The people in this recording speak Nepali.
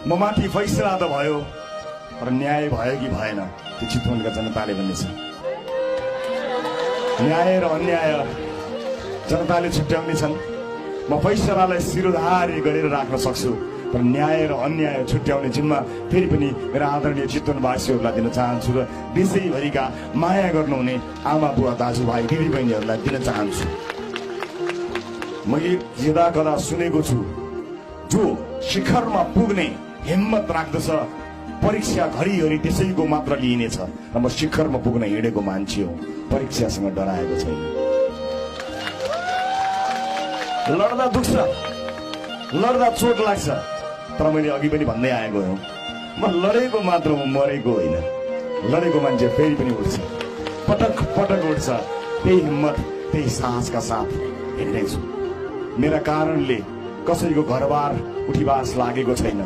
म माथि फैसला त भयो, तर न्याय भयो कि भएन त्यो चितवनका जनताले भन्नेछ। न्याय र अन्याय जनताले छुट्याउने छन्। म फैसलालाई शिरोधार्य गरेर राख्न सक्छु, तर न्याय र अन्याय छुट्याउने जिम्मा फेरि पनि मेरा आदरणीय चितवनवासीहरूलाई दिन चाहन्छु र देशैभरिका माया गर्नुहुने आमा बुवा दाजुभाइ दिदी बहिनीहरूलाई दिन चाहन्छु। मैले यदा कदा सुनेको छु, जो शिखरमा पुग्ने हिम्मत राख्दछ परीक्षा घरिघरि त्यसैको मात्र लिइनेछ। र म शिखरमा पुग्न हिँडेको मान्छे हो, परीक्षासँग डराएको छैन। लड्दा दुख्छ, लड्दा चोट लाग्छ, तर मैले अघि पनि भन्दै आएको हो, म लडेको मात्र हो, मरेको होइन। लडेको मान्छे फेरि पनि उठ्छ, पटक पटक उठ्छ। त्यही हिम्मत त्यही साहसका साथ हिँड्नेछु। मेरा कारणले कसैको घरबार उठीवास लागेको छैन।